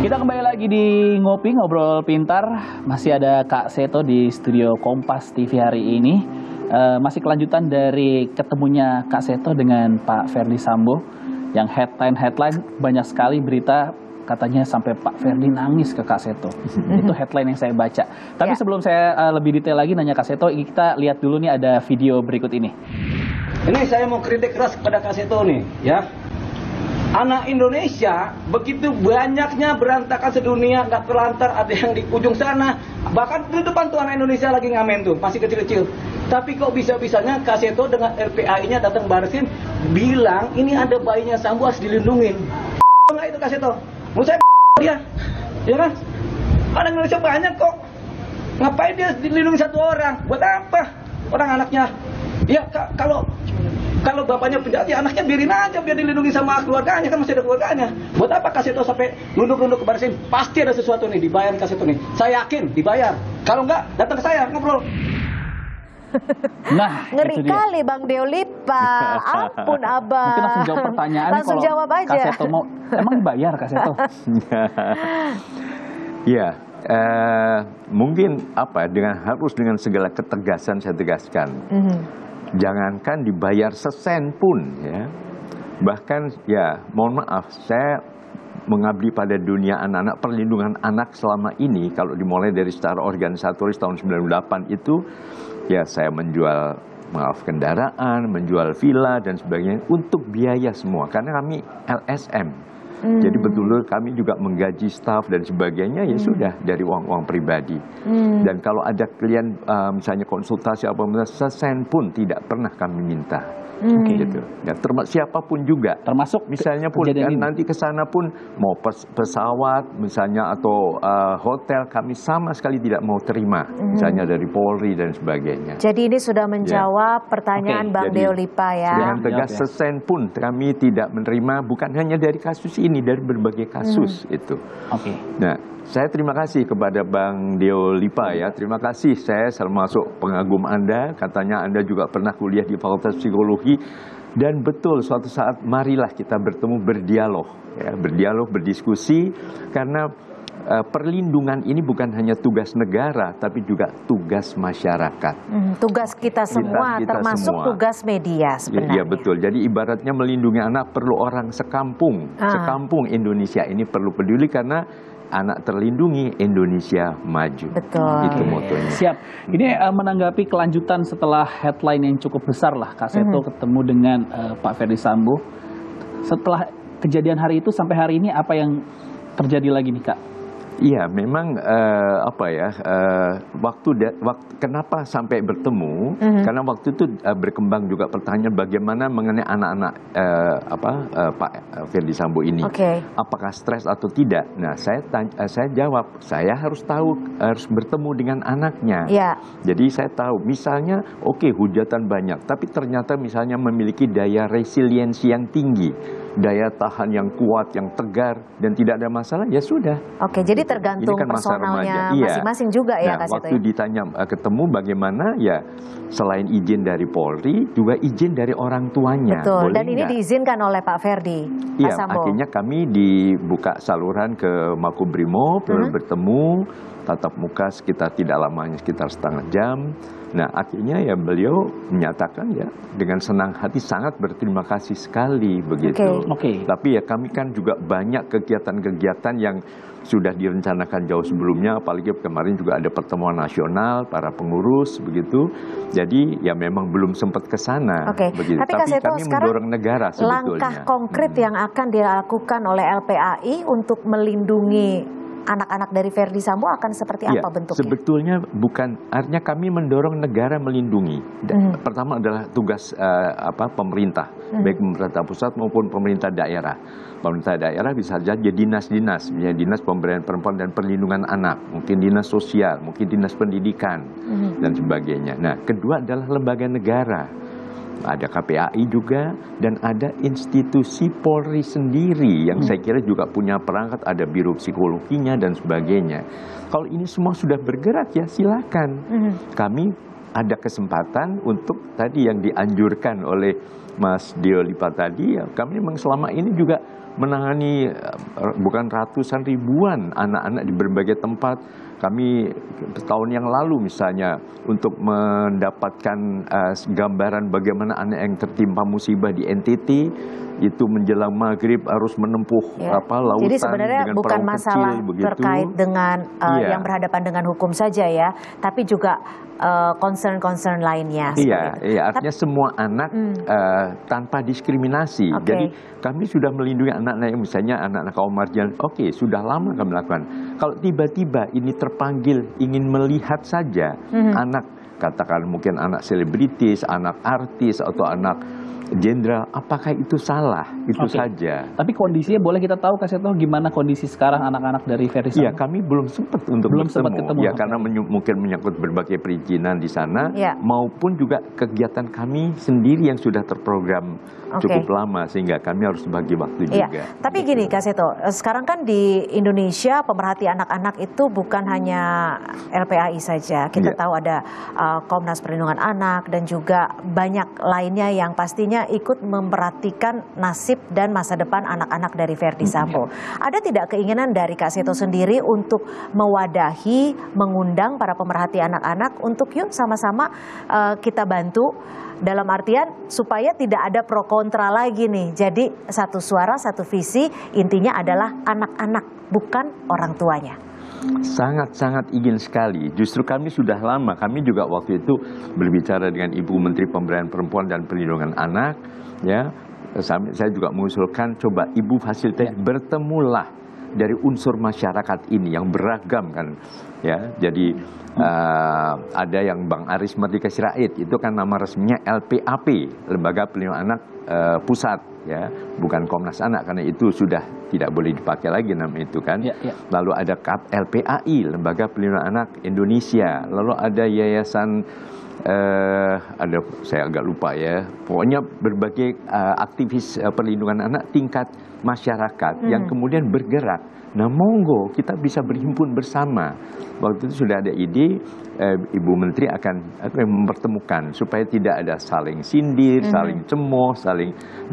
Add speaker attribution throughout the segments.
Speaker 1: Kita kembali lagi di Ngopi Ngobrol Pintar. Masih ada Kak Seto di studio Kompas TV hari ini. Masih kelanjutan dari ketemunya Kak Seto dengan Pak Ferdy Sambo. Yang headline banyak sekali berita, katanya sampai Pak Ferdy nangis ke Kak Seto. Itu headline yang saya baca. Tapi sebelum saya lebih detail lagi nanya Kak Seto, kita lihat dulu nih ada video berikut ini.
Speaker 2: Ini saya mau kritik keras kepada Kak Seto nih, ya. Anak Indonesia begitu banyaknya berantakan sedunia, nggak terlantar, ada yang di ujung sana. Bahkan di depan tuh anak Indonesia lagi ngamen tuh, masih kecil-kecil. Tapi kok bisa-bisanya Kak Seto dengan RPAI-nya datang barisin, bilang ini ada bayinya Sambo harus dilindungin. Nggak itu Kak Seto? Menurut saya dia, ya kan? Anak Indonesia banyak kok. Ngapain dia dilindungi satu orang? Buat apa? Orang anaknya. Ya kalau bapaknya penjahat, ya anaknya biarin aja, biar dilindungi sama keluarganya, kan masih ada keluarganya. Buat apa Kak Seto sampai nunduk-nunduk ke barisin? Pasti ada sesuatu nih, dibayar Kak Seto nih. Saya yakin dibayar. Kalau enggak, datang ke saya ngobrol.
Speaker 3: Nah, ngeri kali Bang Deolipa. Ampun Abang.
Speaker 1: Mungkin langsung jawab pertanyaan.
Speaker 3: Langsung
Speaker 1: kalau
Speaker 3: jawab aja.
Speaker 1: Kak Seto mau, emang dibayar Kak Seto?
Speaker 4: Ya, mungkin harus dengan segala ketegasan saya tegaskan. Jangankan dibayar sesen pun, ya. Bahkan, ya, mohon maaf, saya mengabdi pada dunia anak-anak, perlindungan anak selama ini, kalau dimulai dari secara organisatoris tahun 98 itu, ya saya menjual kendaraan, menjual villa dan sebagainya untuk biaya semua, karena kami LSM. Jadi betul kami juga menggaji staf dan sebagainya, ya sudah dari uang pribadi. Dan kalau ada klien misalnya konsultasi apa sesen pun tidak pernah kami minta. Gitu. Ya, siapapun juga, termasuk misalnya pun kan, nanti ke sana pun mau pesawat misalnya atau hotel, kami sama sekali tidak mau terima, misalnya dari Polri dan sebagainya.
Speaker 3: Jadi ini sudah menjawab pertanyaan Bang Deolipa, ya.
Speaker 4: Dengan tegas sesen pun kami tidak menerima, bukan hanya dari kasus ini, dari berbagai kasus itu. Nah, saya terima kasih kepada Bang Deolipa, ya. Terima kasih, saya termasuk pengagum Anda. Katanya Anda juga pernah kuliah di Fakultas Psikologi. Dan betul, suatu saat marilah kita bertemu, berdialog, ya, berdiskusi, karena perlindungan ini bukan hanya tugas negara, tapi juga tugas masyarakat.
Speaker 3: Tugas kita semua, termasuk semua. Tugas media sebenarnya.
Speaker 4: Iya, betul. Jadi ibaratnya melindungi anak perlu orang sekampung. Sekampung Indonesia ini perlu peduli, karena anak terlindungi, Indonesia maju.
Speaker 3: Betul.
Speaker 4: Itu motonya.
Speaker 1: Siap. Ini menanggapi kelanjutan setelah headline yang cukup besar lah, Kak Seto ketemu dengan Pak Ferdy Sambo. Setelah kejadian hari itu sampai hari ini, apa yang terjadi lagi nih, Kak?
Speaker 4: Iya, memang kenapa sampai bertemu? Karena waktu itu berkembang juga pertanyaan bagaimana mengenai anak-anak Pak Ferdy Sambo ini, apakah stres atau tidak? Nah, saya jawab, saya harus bertemu dengan anaknya. Jadi saya tahu, misalnya, hujatan banyak, tapi ternyata misalnya memiliki daya resiliensi yang tinggi, daya tahan yang kuat, yang tegar, dan tidak ada masalah, ya sudah.
Speaker 3: Jadi tergantung kan personalnya masing-masing juga, ya, Kak Seto.
Speaker 4: Waktu ditanya ketemu bagaimana, ya selain izin dari Polri, juga izin dari orang tuanya.
Speaker 3: Betul, dan ini diizinkan oleh Pak Ferdy.
Speaker 4: Iya, akhirnya kami dibuka saluran ke Makobrimob, bertemu, tatap muka tidak lamanya, sekitar setengah jam. Nah, akhirnya ya beliau menyatakan, ya dengan senang hati, sangat berterima kasih sekali begitu. Tapi ya kami kan juga banyak kegiatan-kegiatan yang sudah direncanakan jauh sebelumnya, apalagi kemarin juga ada pertemuan nasional para pengurus begitu. Jadi ya memang belum sempat ke sana.
Speaker 3: Tapi Kak Seto,
Speaker 4: kami mendorong negara sebetulnya.
Speaker 3: Langkah konkret yang akan dilakukan oleh LPAI untuk melindungi anak-anak dari Ferdy Sambo akan seperti apa bentuknya? Sebetulnya
Speaker 4: artinya kami mendorong negara melindungi. Pertama adalah tugas pemerintah, baik pemerintah pusat maupun pemerintah daerah. Pemerintah daerah bisa saja dinas-dinas, misalnya Dinas Pemberdayaan Perempuan dan Perlindungan Anak, mungkin Dinas Sosial, mungkin Dinas Pendidikan, dan sebagainya. Nah, kedua adalah lembaga negara. Ada KPAI juga, dan ada institusi Polri sendiri yang saya kira juga punya perangkat, ada biro psikologinya dan sebagainya. Kalau ini semua sudah bergerak, ya silakan. Kami ada kesempatan untuk tadi yang dianjurkan oleh Mas Dio Lipa tadi, ya, kami memang selama ini juga menangani bukan ratusan ribuan anak-anak di berbagai tempat. Kami tahun yang lalu misalnya untuk mendapatkan gambaran bagaimana anak yang tertimpa musibah di NTT itu menjelang maghrib harus menempuh lautan.
Speaker 3: Jadi sebenarnya
Speaker 4: dengan
Speaker 3: bukan
Speaker 4: perahu
Speaker 3: masalah
Speaker 4: kecil,
Speaker 3: terkait dengan yang berhadapan dengan hukum saja ya, tapi juga concern-concern lainnya.
Speaker 4: Iya, artinya semua anak tanpa diskriminasi. Jadi kami sudah melindungi anak-anak yang misalnya anak-anak kaum marginal. Oke, sudah lama kami lakukan. Kalau tiba-tiba ini terpanggil ingin melihat saja anak, katakan mungkin anak selebritis, anak artis atau anak jenderal, apakah itu salah? Itu saja.
Speaker 1: Tapi kondisinya boleh kita tahu, Kak Seto, gimana kondisi sekarang anak-anak dari Ferdi Sambo?
Speaker 4: Iya, kami belum sempat untuk bertemu. Ya, karena mungkin menyangkut berbagai perizinan di sana, maupun juga kegiatan kami sendiri yang sudah terprogram cukup lama, sehingga kami harus bagi waktu juga.
Speaker 3: Tapi gini, Kak Seto, sekarang kan di Indonesia pemerhati anak-anak itu bukan hanya LPAI saja. Kita tahu ada Komnas Perlindungan Anak dan juga banyak lainnya yang pastinya ikut memperhatikan nasib dan masa depan anak-anak dari Ferdi Sambo. Ada tidak keinginan dari Kak Seto sendiri untuk mewadahi, mengundang para pemerhati anak-anak untuk yuk sama-sama kita bantu, dalam artian supaya tidak ada pro kontra lagi nih. Jadi satu suara, satu visi, intinya adalah anak-anak, bukan orang tuanya.
Speaker 4: Sangat-sangat ingin sekali. Justru kami sudah lama, kami juga waktu itu berbicara dengan Ibu Menteri Pemberdayaan Perempuan dan Perlindungan Anak, ya. Saya juga mengusulkan coba Ibu fasilitasi bertemulah dari unsur masyarakat ini yang beragam kan, ya. Jadi ada yang Bang Aris Merdeka Sirait, itu kan nama resminya LPAP, Lembaga Pelindungan Anak Pusat, ya, bukan Komnas Anak karena itu sudah tidak boleh dipakai lagi nama itu kan. Lalu ada LPAI, Lembaga Pelindungan Anak Indonesia. Lalu ada yayasan ada saya agak lupa ya. Pokoknya berbagai aktivis perlindungan anak tingkat masyarakat yang kemudian bergerak. Nah, monggo kita bisa berhimpun bersama. Waktu itu sudah ada ide, Ibu Menteri akan mempertemukan supaya tidak ada saling sindir, saling cemooh,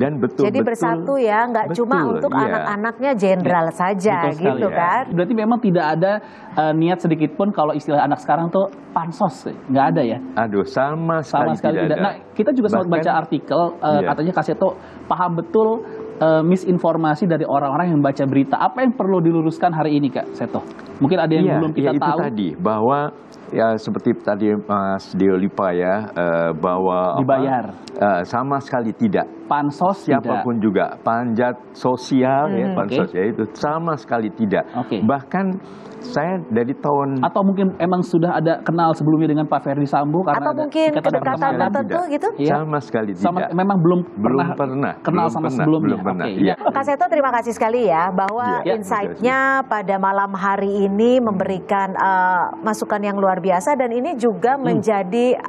Speaker 4: dan betul-betul.
Speaker 3: Jadi bersatu ya, nggak cuma untuk anak-anaknya jenderal saja gitu kan.
Speaker 1: Berarti memang tidak ada niat sedikit pun kalau istilah anak sekarang tuh pansos, nggak ada ya?
Speaker 4: Aduh, sama sekali tidak ada.
Speaker 1: Nah, kita juga sempat baca artikel, katanya Kak Seto paham betul misinformasi dari orang-orang yang baca berita. Apa yang perlu diluruskan hari ini, Kak Seto? Mungkin ada yang belum kita tahu.
Speaker 4: Itu tadi, bahwa ya seperti tadi Mas Dio Lipa ya, bahwa
Speaker 1: dibayar
Speaker 4: sama sekali tidak.
Speaker 1: Pansos
Speaker 4: siapapun
Speaker 1: tidak.
Speaker 4: Juga panjat sosial ya, pansos ya itu sama sekali tidak. Bahkan saya dari tahun,
Speaker 3: atau mungkin emang sudah ada kenal sebelumnya dengan Pak Ferdi Sambo karena atau mungkin kedekatan tertentu gitu?
Speaker 4: Sama sekali tidak.
Speaker 3: Memang belum pernah kenal sama sebelumnya. Kak Seto, terima kasih sekali ya bahwa insight-nya pada malam hari ini memberikan masukan yang luar biasa, dan ini juga menjadi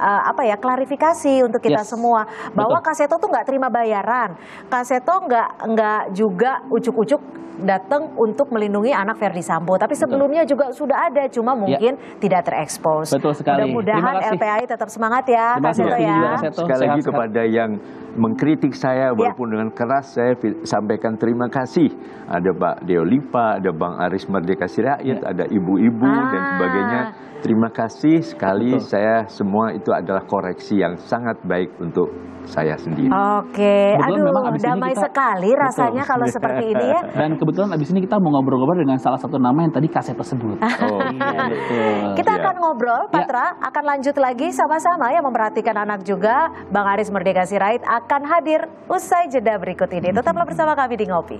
Speaker 3: klarifikasi untuk kita semua bahwa Kak Seto tuh nggak terima bayaran. Kak Seto nggak juga ucuk-ucuk datang untuk melindungi anak Ferdi Sambo, tapi sebelumnya juga sudah ada, cuma mungkin tidak terekspos. Mudah-mudahan LPAI tetap semangat ya, Kak Seto ya.
Speaker 4: Sekali lagi kepada yang mengkritik saya walaupun dengan keras, saya sampaikan terima kasih. Ada Pak Dio Lipa, ada Bang Aris Merdeka Sirait, ada ibu-ibu dan sebagainya. Terima kasih sekali. Saya semua itu adalah koreksi yang sangat baik untuk saya sendiri.
Speaker 3: Aduh, damai sekali rasanya kalau seperti ini ya.
Speaker 1: Dan kebetulan abis ini kita mau ngobrol-ngobrol dengan salah satu nama yang tadi Kak Seto sebut.
Speaker 3: Kita akan ngobrol, Patra akan lanjut lagi sama-sama ya, memperhatikan anak juga. Bang Aris Merdeka Sirait akan hadir usai jeda berikut ini. Tetaplah bersama kami di Ngopi.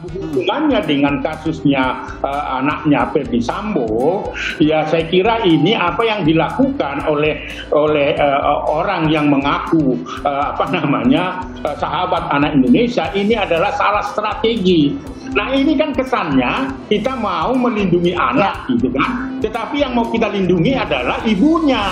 Speaker 5: Hubungannya dengan kasusnya anaknya Ferdi Sambo, ya saya kira ini apa yang dilakukan oleh orang yang mengaku sahabat anak Indonesia ini adalah salah strategi. Nah, ini kan kesannya kita mau melindungi anak gitu kan, tetapi yang mau kita lindungi adalah ibunya.